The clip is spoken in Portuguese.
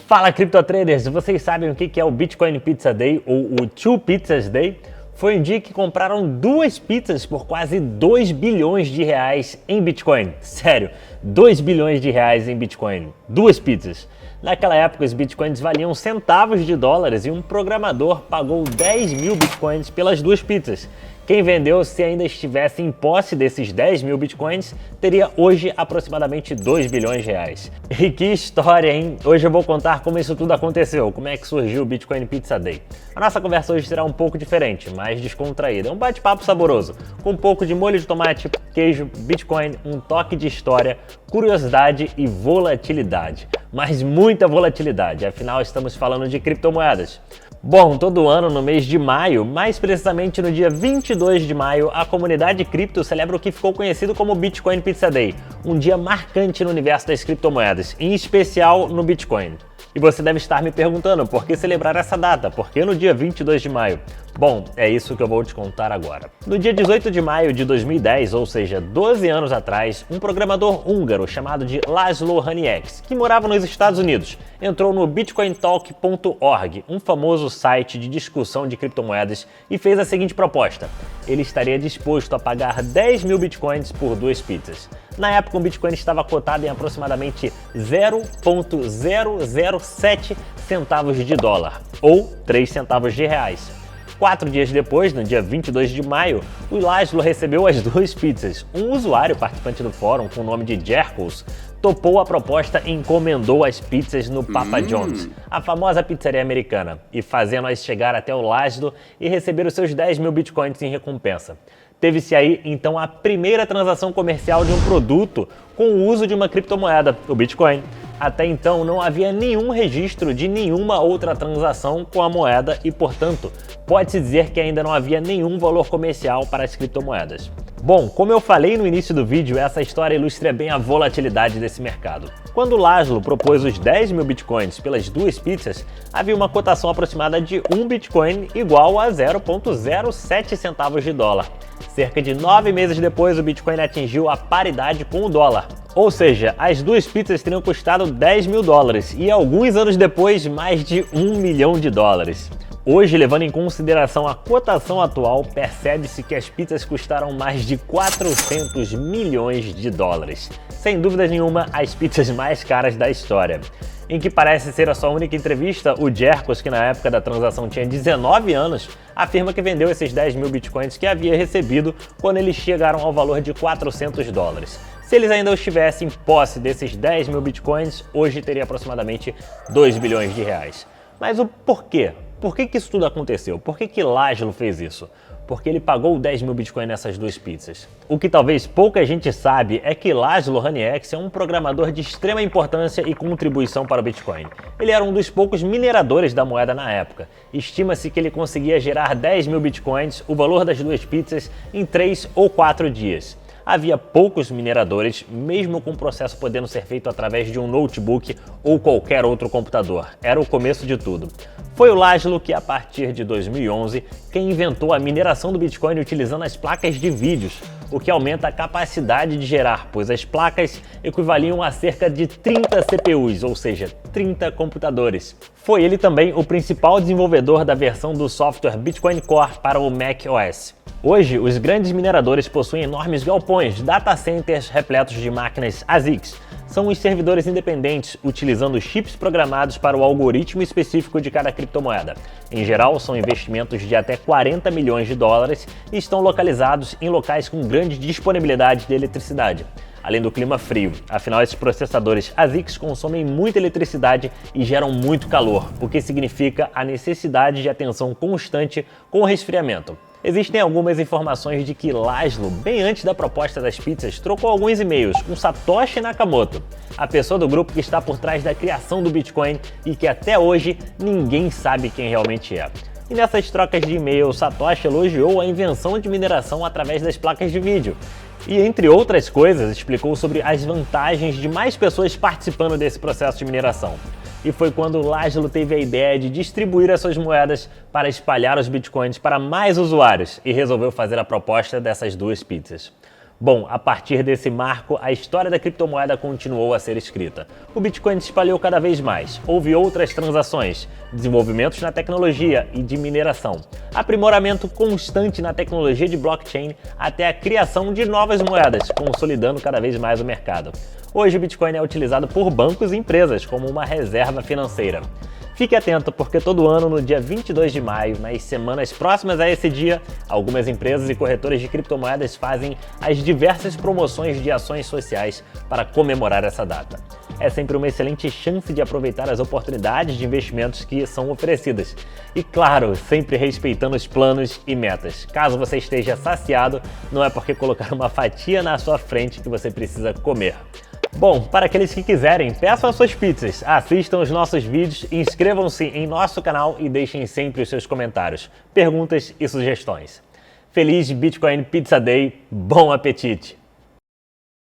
Fala, Crypto Traders! Vocês sabem o que é o Bitcoin Pizza Day ou o Two Pizzas Day? Foi um dia que compraram duas pizzas por quase 2 bilhões de reais em Bitcoin. Sério, 2 bilhões de reais em Bitcoin. Duas pizzas. Naquela época, os Bitcoins valiam centavos de dólares e um programador pagou 10 mil Bitcoins pelas duas pizzas. Quem vendeu, se ainda estivesse em posse desses 10 mil Bitcoins, teria hoje aproximadamente 2 bilhões de reais. E que história, hein? Hoje eu vou contar como isso tudo aconteceu, como é que surgiu o Bitcoin Pizza Day. A nossa conversa hoje será um pouco diferente, mais descontraída. É um bate-papo saboroso, com um pouco de molho de tomate, queijo, Bitcoin, um toque de história, curiosidade e volatilidade. Mas muita volatilidade, afinal estamos falando de criptomoedas. Bom, todo ano, no mês de maio, mais precisamente no dia 22 de maio, a comunidade cripto celebra o que ficou conhecido como Bitcoin Pizza Day, um dia marcante no universo das criptomoedas, em especial no Bitcoin. E você deve estar me perguntando por que celebrar essa data, por que no dia 22 de maio? Bom, é isso que eu vou te contar agora. No dia 18 de maio de 2010, ou seja, 12 anos atrás, um programador húngaro chamado de László Hanieks, que morava nos Estados Unidos, entrou no bitcointalk.org, um famoso site de discussão de criptomoedas, e fez a seguinte proposta. Ele estaria disposto a pagar 10 mil bitcoins por duas pizzas. Na época, o Bitcoin estava cotado em aproximadamente 0,007 centavos de dólar, ou 3 centavos de reais. 4 dias depois, no dia 22 de maio, o László recebeu as duas pizzas. Um usuário participante do fórum, com o nome de Jerkos, topou a proposta e encomendou as pizzas no Papa John's, a famosa pizzaria americana, e fazendo-as chegar até o László e receber os seus 10 mil bitcoins em recompensa. Teve-se aí, então, a primeira transação comercial de um produto com o uso de uma criptomoeda, o Bitcoin. Até então, não havia nenhum registro de nenhuma outra transação com a moeda e, portanto, pode-se dizer que ainda não havia nenhum valor comercial para as criptomoedas. Bom, como eu falei no início do vídeo, essa história ilustra bem a volatilidade desse mercado. Quando o László propôs os 10 mil bitcoins pelas duas pizzas, havia uma cotação aproximada de um bitcoin igual a 0,07 centavos de dólar. Cerca de 9 meses depois, o Bitcoin atingiu a paridade com o dólar. Ou seja, as duas pizzas teriam custado 10 mil dólares e alguns anos depois, mais de 1 milhão de dólares. Hoje, levando em consideração a cotação atual, percebe-se que as pizzas custaram mais de 400 milhões de dólares. Sem dúvida nenhuma, as pizzas mais caras da história. Em que parece ser a sua única entrevista, o Jerkos, que na época da transação tinha 19 anos, afirma que vendeu esses 10 mil bitcoins que havia recebido quando eles chegaram ao valor de 400 dólares. Se eles ainda estivessem em posse desses 10 mil bitcoins, hoje teria aproximadamente 2 bilhões de reais. Mas o porquê? Por que isso tudo aconteceu? Por que László fez isso? Porque ele pagou 10 mil bitcoins nessas duas pizzas. O que talvez pouca gente sabe é que László Hanieks é um programador de extrema importância e contribuição para o Bitcoin. Ele era um dos poucos mineradores da moeda na época. Estima-se que ele conseguia gerar 10 mil bitcoins, o valor das duas pizzas, em 3 ou 4 dias. Havia poucos mineradores, mesmo com o processo podendo ser feito através de um notebook ou qualquer outro computador. Era o começo de tudo. Foi o László que, a partir de 2011, quem inventou a mineração do Bitcoin utilizando as placas de vídeos, o que aumenta a capacidade de gerar, pois as placas equivaliam a cerca de 30 CPUs, ou seja, 30 computadores. Foi ele também o principal desenvolvedor da versão do software Bitcoin Core para o Mac OS. Hoje, os grandes mineradores possuem enormes galpões, data centers repletos de máquinas ASICs. São os servidores independentes, utilizando chips programados para o algoritmo específico de cada criptomoeda. Em geral, são investimentos de até 40 milhões de dólares e estão localizados em locais com grande disponibilidade de eletricidade, além do clima frio. Afinal, esses processadores ASICs consomem muita eletricidade e geram muito calor, o que significa a necessidade de atenção constante com o resfriamento. Existem algumas informações de que László, bem antes da proposta das pizzas, trocou alguns e-mails com Satoshi Nakamoto, a pessoa do grupo que está por trás da criação do Bitcoin e que até hoje ninguém sabe quem realmente é. E nessas trocas de e-mail, Satoshi elogiou a invenção de mineração através das placas de vídeo. E, entre outras coisas, explicou sobre as vantagens de mais pessoas participando desse processo de mineração. E foi quando László teve a ideia de distribuir as suas moedas para espalhar os bitcoins para mais usuários e resolveu fazer a proposta dessas duas pizzas. Bom, a partir desse marco, a história da criptomoeda continuou a ser escrita. O Bitcoin se espalhou cada vez mais, houve outras transações, desenvolvimentos na tecnologia e de mineração, aprimoramento constante na tecnologia de blockchain até a criação de novas moedas, consolidando cada vez mais o mercado. Hoje o Bitcoin é utilizado por bancos e empresas como uma reserva financeira. Fique atento porque todo ano, no dia 22 de maio, nas semanas próximas a esse dia, algumas empresas e corretoras de criptomoedas fazem as diversas promoções de ações sociais para comemorar essa data. É sempre uma excelente chance de aproveitar as oportunidades de investimentos que são oferecidas. E claro, sempre respeitando os planos e metas. Caso você esteja saciado, não é porque colocar uma fatia na sua frente que você precisa comer. Bom, para aqueles que quiserem, peçam as suas pizzas, assistam os nossos vídeos, inscrevam-se em nosso canal e deixem sempre os seus comentários, perguntas e sugestões. Feliz Bitcoin Pizza Day, bom apetite!